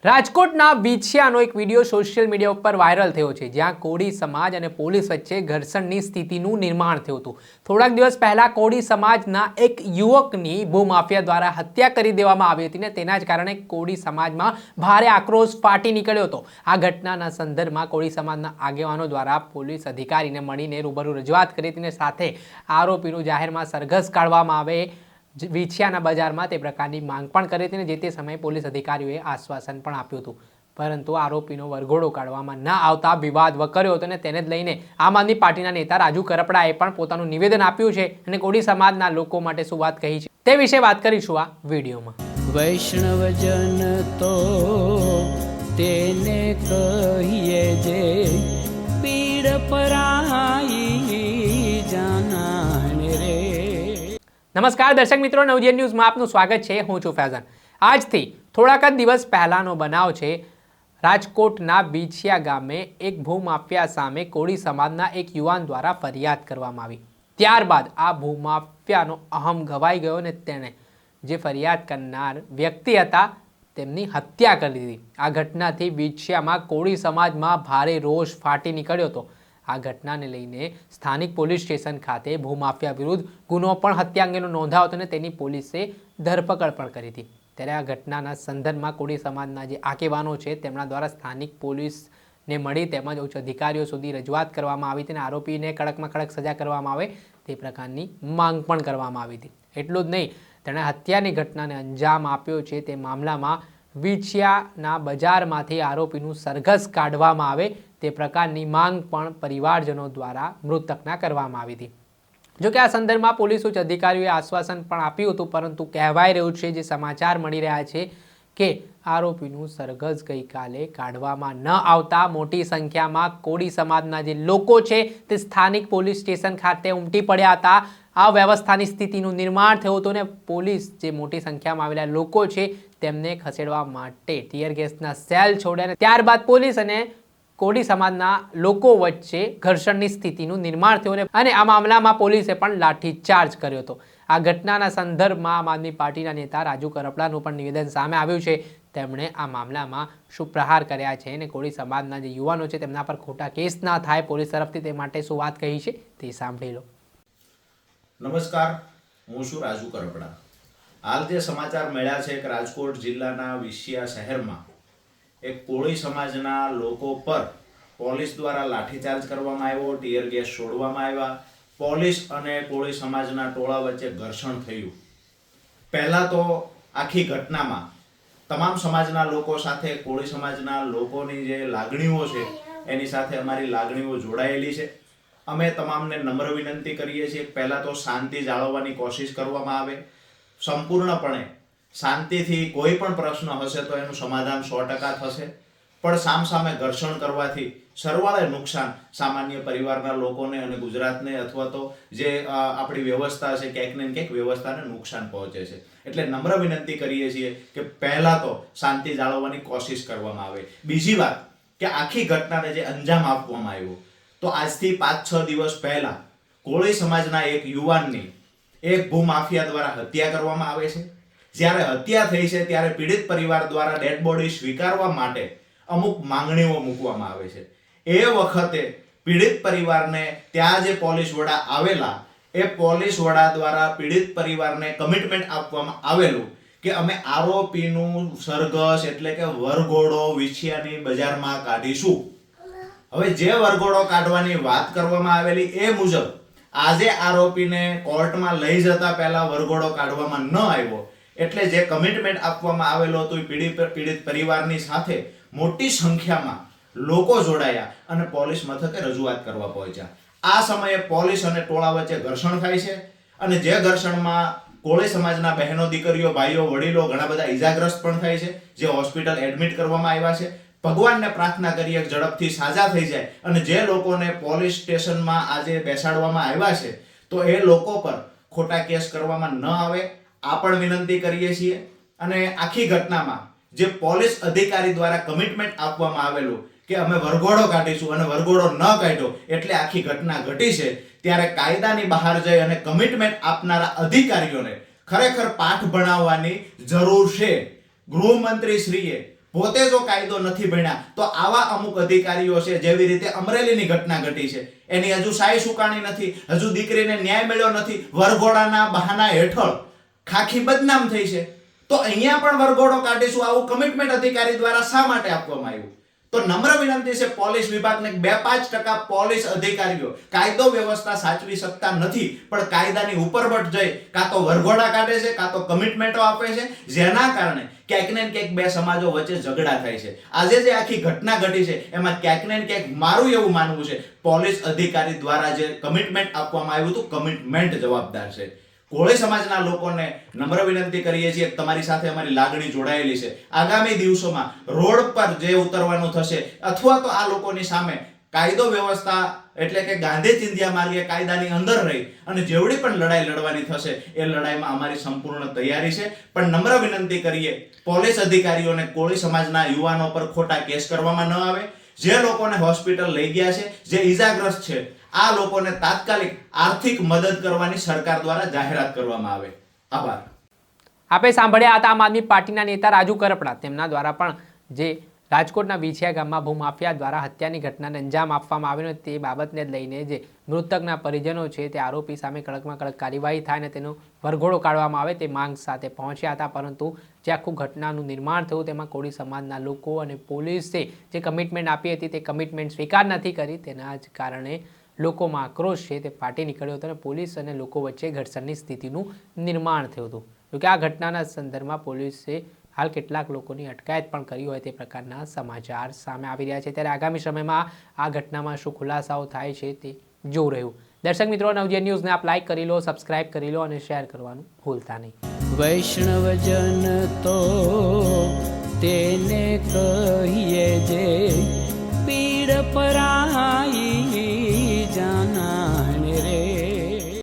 રાજકોટના વિછિયાનો એક video social media ઉપર વાયરલ થયો છે, જ્યાં કોળી સમાજ અને પોલીસ વચ્ચે ઘર્ષણની સ્થિતિનું નિર્માણ થયું હતું। થોડાક દિવસ પહેલા કોળી સમાજના એક યુવકની ભૂમાફિયા દ્વારા હત્યા કરી દેવામાં આવી હતી ને તેના જ કારણે કોળી સમાજમાં ભારે આક્રોશ ફાટી નીકળ્યો હતો। આ ઘટનાના સંદર્ભમાં કોળી સમાજના આગેવાનો દ્વારા પોલીસ અધિકારીને મળીને રૂબરૂ રજૂઆત કરી હતી, સાથે આરોપીનું જાહેરમાં સરઘસ કાઢવામાં આવે વિછિયાના બજારમાં તે પ્રકારની માંગ પણ કરી હતી, જે તે સમયે પોલીસ અધિકારીઓએ આશ્વાસન પણ આપ્યું હતું, પરંતુ આરોપીનો વરઘોડો કાઢવામાં ન આવતા વિવાદ વકર્યો હતો અને તેને જ લઈને આમ આદમી પાર્ટીના નેતા રાજુ કરપડાએ પણ પોતાનું નિવેદન આપ્યું છે અને કોળી સમાજના લોકો માટે શું વાત કહી છે તે વિશે વાત કરીશું આ વિડીયોમાં। વૈષ્ણવજન તો તેને કહીએ જે પીડ પરાઈ જાનાને રે। નમસ્કાર દર્શક મિત્રો, નવજીવન ન્યૂઝમાં આપનું સ્વાગત છે। હું છું ફૈઝાન। આજથી થોડાક જ દિવસ પહેલાનો બનાવ છે। રાજકોટના વિછિયા ગામે એક ભૂમાફિયા સામે કોળી સમાજના એક યુવાન દ્વારા ફરિયાદ કરવામાં આવી। ત્યારબાદ આ ભૂમાફિયાનો અહમ ઘવાઈ ગયો અને તેણે જે ફરિયાદ કરનાર વ્યક્તિ હતા તેમની હત્યા કરી દીધી। આ ઘટનાથી વિછિયામાં કોળી સમાજમાં ભારે રોષ ફાટી નીકળ્યો હતો। આ ઘટનાને લઈને સ્થાનિક પોલીસ સ્ટેશન ખાતે ભૂમાફિયા વિરુદ્ધ ગુનો પણ હત્યા અંગેનો નોંધાયો હતો અને તેની પોલીસે ધરપકડ પણ કરી હતી। ત્યારે આ ઘટનાના સંદર્ભમાં કોળી સમાજના જે આગેવાનો છે તેમના દ્વારા સ્થાનિક પોલીસને મળી તેમજ ઉચ્ચ અધિકારીઓ સુધી રજૂઆત કરવામાં આવી હતી અને આરોપીને કડકમાં કડક સજા કરવામાં આવે તે પ્રકારની માંગ પણ કરવામાં આવી હતી। એટલું જ નહીં, તેણે હત્યાની ઘટનાને અંજામ આપ્યો છે તે મામલામાં વિછિયાના બજારમાંથી આરોપીનું સરઘસ કાઢવામાં આવે તે પ્રકારની માંગ પણ પરિવારજનો દ્વારા મૃતકના કરવામાં આવી હતી। જો કે આ સંદર્ભમાં પોલીસ ઉચ્ચ અધિકારીઓએ આશ્વાસન પણ આપ્યું હતું, પરંતુ કહેવાય રહ્યું છે, જે સમાચાર મળી રહ્યા છે કે આરોપીનું સરઘસ ગઈકાલે કાઢવામાં ન આવતા મોટી સંખ્યામાં કોળી સમાજના જે લોકો છે તે સ્થાનિક પોલીસ સ્ટેશન ખાતે ઉમટી પડ્યા હતા। આ વ્યવસ્થાની સ્થિતિનું નિર્માણ થયું હતું અને પોલીસ જે મોટી સંખ્યામાં આવેલા લોકો છે તેમને ખસેડવા માટે ટીયર ગેસના સેલ છોડ્યા, ત્યારબાદ પોલીસ અને કોળી સમાજના લોકો વચ્ચે ઘર્ષણની સ્થિતિનું નિર્માણ થયું અને આ મામલામાં પોલીસે પણ લાઠીચાર્જ કર્યો હતો। આ ઘટનાના સંદર્ભમાં આમ આદમી પાર્ટીના નેતા રાજુ કરપડાનું પણ નિવેદન સામે આવ્યું છે। તેમણે આ મામલામાં શું પ્રહાર કર્યા છે અને કોળી સમાજના જે યુવાનો છે તેમના પર ખોટા કેસ ના થાય પોલીસ તરફથી તે માટે શું વાત કહી છે તે સાંભળી લો। નમસ્કાર, હું છું રાજુ કરપડા। હાલ જે સમાચાર મળ્યા છે કે રાજકોટ જિલ્લાના વિછિયા શહેરમાં એક કોળી સમાજના લોકો પર પોલીસ દ્વારા લાઠીચાર્જ કરવામાં આવ્યો, ટીયર ગેસ છોડવામાં આવ્યા, પોલીસ અને કોળી સમાજના ટોળા વચ્ચે ઘર્ષણ થયું। પહેલા તો આખી ઘટનામાં તમામ સમાજના લોકો સાથે કોળી સમાજના લોકોની જે લાગણીઓ છે એની સાથે અમારી લાગણીઓ જોડાયેલી છે। અમે તમામને નમ્ર વિનંતી કરીએ છીએ કે પહેલા તો શાંતિ જાળવવાની કોશિશ કરવામાં આવે। સંપૂર્ણપણે શાંતિથી કોઈ પણ પ્રશ્ન હશે તો એનું સમાધાન 100% થશે, પણ સામસામે ઘર્ષણ કરવાથી સરવાળે નુકસાન સામાન્ય પરિવારના લોકોને અને ગુજરાતને અથવા તો જે આપણી વ્યવસ્થા છે ક્યાંક ને ક્યાંક વ્યવસ્થાને નુકસાન પહોંચે છે। એટલે નમ્ર વિનંતી કરીએ છીએ કે પહેલા તો શાંતિ જાળવવાની કોશિશ કરવામાં આવે। બીજી વાત કે આખી ઘટનાને જે અંજામ આપવામાં આવ્યો, તો આજથી 5-6 દિવસ પહેલા કોળી સમાજના એક યુવાનની એક ભૂમાફિયા દ્વારા હત્યા કરવામાં આવે છે। જ્યારે હત્યા થઈ છે ત્યારે પીડિત પરિવાર દ્વારા ડેડ બોડી સ્વીકારવા માટે અમુક માંગણીઓ મૂકવામાં આવે છે। એ વખતે પીડિત પરિવારને ત્યાં જે પોલીસ વડા આવેલા એ પોલીસ વડા દ્વારા પીડિત પરિવારને કમિટમેન્ટ આપવામાં આવેલું કે અમે આરોપીનું સરઘસ એટલે કે વરઘોડો વિછિયાની બજારમાં કાઢીશું। હવે જે વરઘોડો કાઢવાની વાત કરવામાં આવેલી એ મુજબ આજે આરોપીને કોર્ટમાં લઈ જતા પહેલા વરઘોડો કાઢવામાં ન આવ્યો, એટલે જે કમિટમેન્ટ આપવામાં આવેલો હતો પીડિત પરિવારની સાથે મોટી સંખ્યામાં લોકો જોડાયા અને પોલીસ મથકે રજૂઆત કરવા પહોંચ્યા। આ સમયે પોલીસ અને ટોળા વચ્ચે ઘર્ષણ થાય છે અને જે ઘર્ષણમાં કોળી સમાજના બહેનો, દીકરીઓ, ભાઈઓ, વડીલો ઘણા બધા ઈજાગ્રસ્ત પણ થાય છે, જે હોસ્પિટલ એડમિટ કરવામાં આવ્યા છે। ભગવાનને પ્રાર્થના કરીએ કે ઝડપથી સાજા થઈ જાય અને જે લોકોને પોલીસ સ્ટેશનમાં આજે બેસાડવામાં આવ્યા છે તો એ લોકો પર ખોટા કેસ કરવામાં ન આવે, આ પણ વિનંતી કરીએ છીએ। અને આખી ઘટનામાં જે પોલીસ અધિકારી દ્વારા કમિટમેન્ટ આપવામાં આવેલું કે અમે વરઘોડો કાઢીશું અને વરઘોડો ન કાઢ્યો એટલે આખી ઘટના ઘટી છે, ત્યારે કાયદાની બહાર જઈ અને કમિટમેન્ટ આપનારા અધિકારીઓને ખરેખર પાઠ ભણાવવાની જરૂર છે। ગૃહમંત્રી શ્રીએ પોતે જો કાયદો નથી ભણ્યા તો આવા અમુક અધિકારીઓ છે, જેવી રીતે અમરેલીની ઘટના ઘટી છે, એની હજુ સાય સુકાણી નથી, હજુ દીકરીને ન્યાય મળ્યો નથી, વરઘોડાના બહાના હેઠળ ખાખી બદનામ થઈ છે. તો અહીંયા પણ વરઘોડો કાઢીશું, આવું કમિટમેન્ટ અધિકારી દ્વારા શા માટે આપવામાં આવ્યું? તો નમ્ર વિનંતી છે પોલીસ વિભાગને, 2-5% પોલીસ અધિકારીઓ કાયદો વ્યવસ્થા સાચવી શકતા નથી, પણ કાયદાની ઉપરવટ જઈ કાં તો વરઘોડા કાઢે છે, કાં તો કમિટમેન્ટો આપે છે, જેના કારણે ક્યાંક ને ક્યાંક બે સમાજો વચ્ચે ઝઘડા થાય છે. આજે જે આખી ઘટના ઘટી છે એમાં ક્યાંક ને ક્યાંક મારું એવું માનવું છે, પોલીસ અધિકારી દ્વારા જે કમિટમેન્ટ આપવામાં આવ્યું હતું, કમિટમેન્ટ જવાબદાર છે. કોળી સમાજના લોકોને નમ્ર વિનંતી કરીએ છીએ, તમારી સાથે અમારી લાગણી જોડાયેલી છે. આગામી દિવસોમાં રોડ પર જે ઉતરવાનું થશે, અથવા તો આ લોકોની સામે કાયદો વ્યવસ્થા એટલે કે ગાંધી ચિંધ્યા માર્ગે કાયદાની અંદર રહી અને જેવડી પણ લડાઈ લડવાની થશે, એ લડાઈમાં અમારી સંપૂર્ણ તૈયારી છે. પણ નમ્ર વિનંતી કરીએ પોલીસ અધિકારીઓને, કોળી સમાજના યુવાનો પર ખોટા કેસ કરવામાં ન આવે. જે લોકોને હોસ્પિટલ લઈ ગયા છે, જે ઈજાગ્રસ્ત છે, આ લોકોને તાત્કાલિક આર્થિક મદદ કરવાની સરકાર દ્વારા જાહેરાત કરવામાં આવે. આભાર. આપે સાંભળ્યા હતા આમ આદમી પાર્ટીના નેતા રાજુ કરપડા. તેમના દ્વારા પણ જે રાજકોટના વિછિયા ગામમાં ભૂમાફિયા દ્વારા હત્યાની ઘટનાને અંજામ આપવામાં આવ્યો, તે બાબતને લઈને જે મૃતકના પરિજનો છે તે આરોપી સામે કડકમાં કડક કાર્યવાહી થાય અને તેનો વરઘોડો કાઢવામાં આવે તે માંગ સાથે પહોંચ્યા હતા. પરંતુ જે આખું ઘટનાનું નિર્માણ થયું તેમાં કોળી સમાજના લોકો અને પોલીસે જે કમિટમેન્ટ આપી હતી તે કમિટમેન્ટ સ્વીકાર નથી કરી. તેના જ કારણે લોકોમાં આક્રોશ છે તે ફાટી નીકળ્યો હતો અને પોલીસ અને લોકો વચ્ચે ઘર્ષણની સ્થિતિનું નિર્માણ થયું હતું. જોકે આ ઘટનાના સંદર્ભમાં પોલીસે હાલ કેટલાક લોકોની અટકાયત પણ કરી હોય તે પ્રકારના સમાચાર સામે આવી રહ્યા છે. ત્યારે આગામી સમયમાં આ ઘટનામાં શું ખુલાસાઓ થાય છે તે જોવું રહ્યું. દર્શક મિત્રો, નવજીવન ન્યૂઝને આપ લાઈક કરી લો, સબસ્ક્રાઇબ કરી લો અને શેર કરવાનું ભૂલતા નહીં. વૈષ્ણવજન તો તેને કહીએ જે